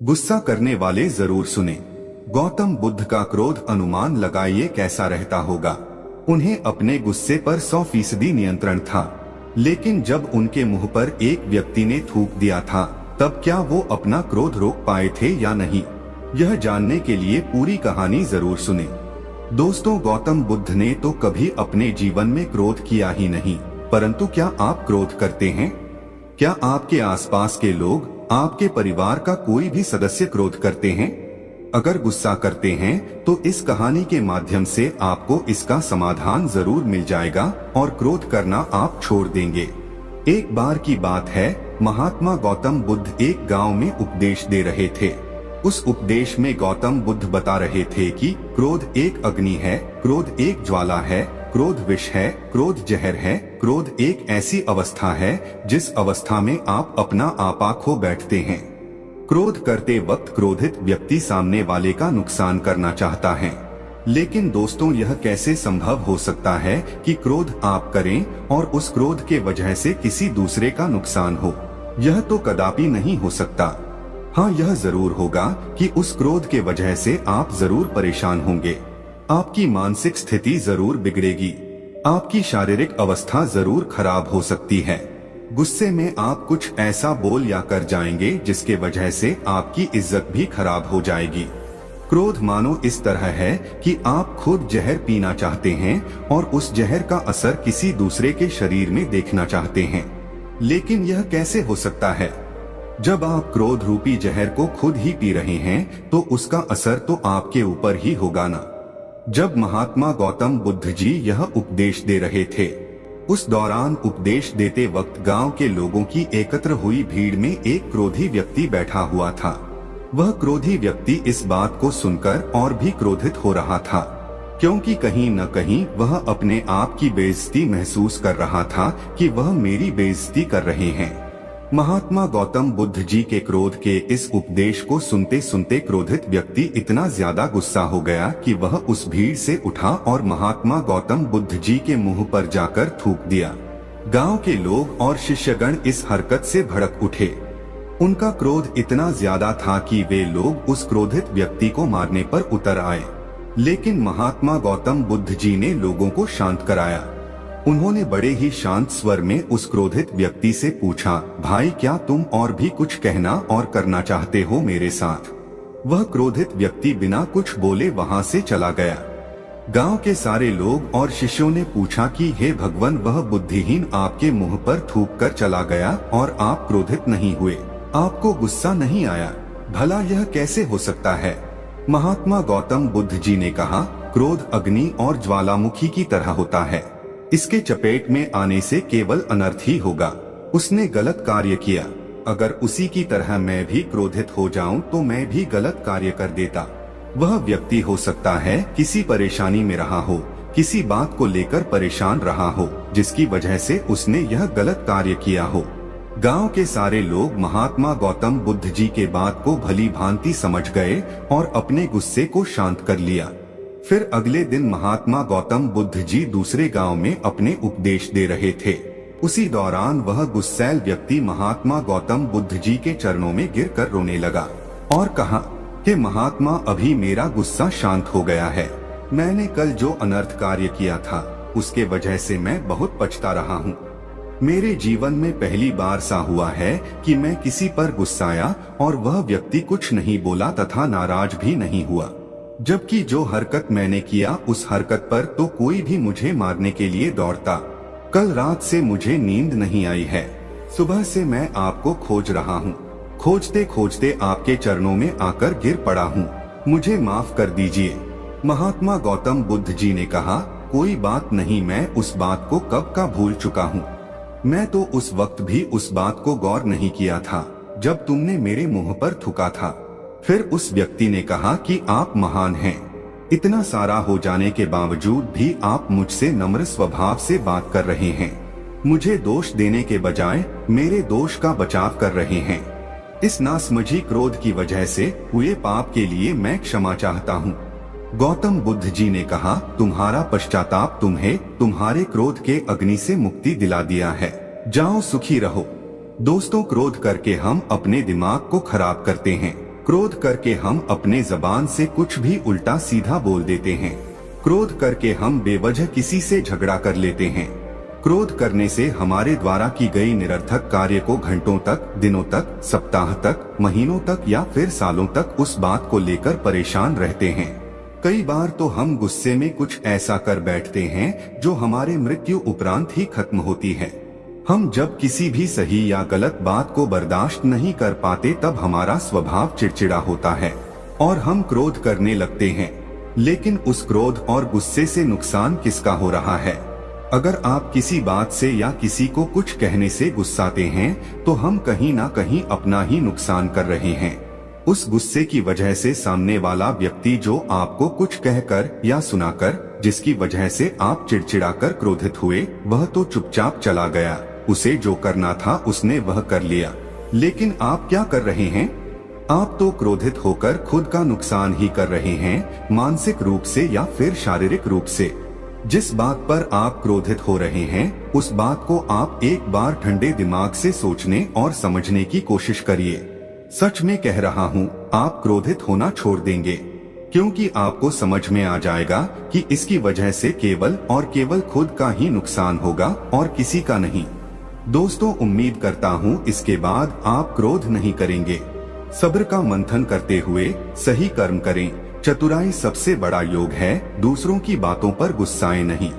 गुस्सा करने वाले जरूर सुने। गौतम बुद्ध का क्रोध अनुमान लगाइए कैसा रहता होगा। उन्हें अपने गुस्से पर 100% नियंत्रण था, लेकिन जब उनके मुंह पर एक व्यक्ति ने थूक दिया था तब क्या वो अपना क्रोध रोक पाए थे या नहीं, यह जानने के लिए पूरी कहानी जरूर सुने। दोस्तों, गौतम बुद्ध ने तो कभी अपने जीवन में क्रोध किया ही नहीं, परंतु क्या आप क्रोध करते हैं? क्या आपके आसपास के लोग, आपके परिवार का कोई भी सदस्य क्रोध करते हैं? अगर गुस्सा करते हैं तो इस कहानी के माध्यम से आपको इसका समाधान जरूर मिल जाएगा और क्रोध करना आप छोड़ देंगे। एक बार की बात है, महात्मा गौतम बुद्ध एक गांव में उपदेश दे रहे थे। उस उपदेश में गौतम बुद्ध बता रहे थे कि क्रोध एक अग्नि है, क्रोध एक ज्वाला है, क्रोध विष है, क्रोध जहर है। क्रोध एक ऐसी अवस्था है जिस अवस्था में आप अपना आपा खो बैठते हैं। क्रोध करते वक्त क्रोधित व्यक्ति सामने वाले का नुकसान करना चाहता है, लेकिन दोस्तों यह कैसे संभव हो सकता है कि क्रोध आप करें और उस क्रोध के वजह से किसी दूसरे का नुकसान हो? यह तो कदापि नहीं हो सकता। हाँ, यह जरूर होगा कि उस क्रोध के वजह से आप जरूर परेशान होंगे, आपकी मानसिक स्थिति जरूर बिगड़ेगी, आपकी शारीरिक अवस्था जरूर खराब हो सकती है। गुस्से में आप कुछ ऐसा बोल या कर जाएंगे जिसके वजह से आपकी इज्जत भी खराब हो जाएगी। क्रोध मानो इस तरह है कि आप खुद जहर पीना चाहते हैं और उस जहर का असर किसी दूसरे के शरीर में देखना चाहते हैं, लेकिन यह कैसे हो सकता है? जब आप क्रोध रूपी जहर को खुद ही पी रहे हैं तो उसका असर तो आपके ऊपर ही होगा ना। जब महात्मा गौतम बुद्ध जी यह उपदेश दे रहे थे, उस दौरान उपदेश देते वक्त गांव के लोगों की एकत्र हुई भीड़ में एक क्रोधी व्यक्ति बैठा हुआ था। वह क्रोधी व्यक्ति इस बात को सुनकर और भी क्रोधित हो रहा था, क्योंकि कहीं न कहीं वह अपने आप की बेइज्जती महसूस कर रहा था कि वह मेरी बेइज्जती कर रहे हैं। महात्मा गौतम बुद्ध जी के क्रोध के इस उपदेश को सुनते सुनते क्रोधित व्यक्ति इतना ज्यादा गुस्सा हो गया कि वह उस भीड़ से उठा और महात्मा गौतम बुद्ध जी के मुंह पर जाकर थूक दिया। गांव के लोग और शिष्यगण इस हरकत से भड़क उठे। उनका क्रोध इतना ज्यादा था कि वे लोग उस क्रोधित व्यक्ति को मारने पर उतर आए, लेकिन महात्मा गौतम बुद्ध जी ने लोगों को शांत कराया। उन्होंने बड़े ही शांत स्वर में उस क्रोधित व्यक्ति से पूछा, भाई क्या तुम और भी कुछ कहना और करना चाहते हो मेरे साथ? वह क्रोधित व्यक्ति बिना कुछ बोले वहां से चला गया। गांव के सारे लोग और शिष्यों ने पूछा कि हे भगवान, वह बुद्धिहीन आपके मुंह पर थूक कर चला गया और आप क्रोधित नहीं हुए, आपको गुस्सा नहीं आया, भला यह कैसे हो सकता है? महात्मा गौतम बुद्ध जी ने कहा, क्रोध अग्नि और ज्वालामुखी की तरह होता है, इसके चपेट में आने से केवल अनर्थ ही होगा। उसने गलत कार्य किया, अगर उसी की तरह मैं भी क्रोधित हो जाऊं तो मैं भी गलत कार्य कर देता। वह व्यक्ति हो सकता है किसी परेशानी में रहा हो, किसी बात को लेकर परेशान रहा हो, जिसकी वजह से उसने यह गलत कार्य किया हो। गांव के सारे लोग महात्मा गौतम बुद्ध जी के बात को भली भांति समझ गए और अपने गुस्से को शांत कर लिया। फिर अगले दिन महात्मा गौतम बुद्ध जी दूसरे गांव में अपने उपदेश दे रहे थे। उसी दौरान वह गुस्सैल व्यक्ति महात्मा गौतम बुद्ध जी के चरणों में गिरकर रोने लगा और कहा कि महात्मा, अभी मेरा गुस्सा शांत हो गया है। मैंने कल जो अनर्थ कार्य किया था उसके वजह से मैं बहुत पछता रहा हूँ। मेरे जीवन में पहली बार सा हुआ है कि मैं किसी पर गुस्साया और वह व्यक्ति कुछ नहीं बोला तथा नाराज भी नहीं हुआ, जबकि जो हरकत मैंने किया उस हरकत पर तो कोई भी मुझे मारने के लिए दौड़ता। कल रात से मुझे नींद नहीं आई है, सुबह से मैं आपको खोज रहा हूँ, खोजते खोजते आपके चरणों में आकर गिर पड़ा हूँ, मुझे माफ कर दीजिए। महात्मा गौतम बुद्ध जी ने कहा, कोई बात नहीं, मैं उस बात को कब का भूल चुका हूँ। मैं तो उस वक्त भी उस बात को गौर नहीं किया था जब तुमने मेरे मुंह पर थूका था। फिर उस व्यक्ति ने कहा कि आप महान हैं, इतना सारा हो जाने के बावजूद भी आप मुझसे नम्र स्वभाव से बात कर रहे हैं, मुझे दोष देने के बजाय मेरे दोष का बचाव कर रहे हैं। इस नासमझी क्रोध की वजह से हुए पाप के लिए मैं क्षमा चाहता हूँ। गौतम बुद्ध जी ने कहा, तुम्हारा पश्चाताप तुम्हें तुम्हारे क्रोध के अग्नि से मुक्ति दिला दिया है, जाओ सुखी रहो। दोस्तों, क्रोध करके हम अपने दिमाग को खराब करते हैं। क्रोध करके हम अपने जबान से कुछ भी उल्टा सीधा बोल देते हैं। क्रोध करके हम बेवजह किसी से झगड़ा कर लेते हैं। क्रोध करने से हमारे द्वारा की गई निरर्थक कार्य को घंटों तक, दिनों तक, सप्ताह तक, महीनों तक या फिर सालों तक उस बात को लेकर परेशान रहते हैं। कई बार तो हम गुस्से में कुछ ऐसा कर बैठते हैं जो हमारे मृत्यु उपरांत ही खत्म होती है। हम जब किसी भी सही या गलत बात को बर्दाश्त नहीं कर पाते तब हमारा स्वभाव चिड़चिड़ा होता है और हम क्रोध करने लगते हैं। लेकिन उस क्रोध और गुस्से से नुकसान किसका हो रहा है? अगर आप किसी बात से या किसी को कुछ कहने से गुस्साते हैं तो हम कहीं ना कहीं अपना ही नुकसान कर रहे हैं। उस गुस्से की वजह से सामने वाला व्यक्ति जो आपको कुछ कहकर या सुनाकर, जिसकी वजह से आप चिड़चिड़ाकर क्रोधित हुए, वह तो चुपचाप चला गया। उसे जो करना था उसने वह कर लिया। लेकिन आप क्या कर रहे हैं? आप तो क्रोधित होकर खुद का नुकसान ही कर रहे हैं, मानसिक रूप से या फिर शारीरिक रूप से। जिस बात पर आप क्रोधित हो रहे हैं उस बात को आप एक बार ठंडे दिमाग से सोचने और समझने की कोशिश करिए। सच में कह रहा हूँ, आप क्रोधित होना छोड़ देंगे, क्योंकि आपको समझ में आ जाएगा कि इसकी वजह से केवल और केवल खुद का ही नुकसान होगा और किसी का नहीं। दोस्तों, उम्मीद करता हूँ इसके बाद आप क्रोध नहीं करेंगे। सब्र का मंथन करते हुए सही कर्म करें। चतुराई सबसे बड़ा योग है, दूसरों की बातों पर गुस्साएं नहीं।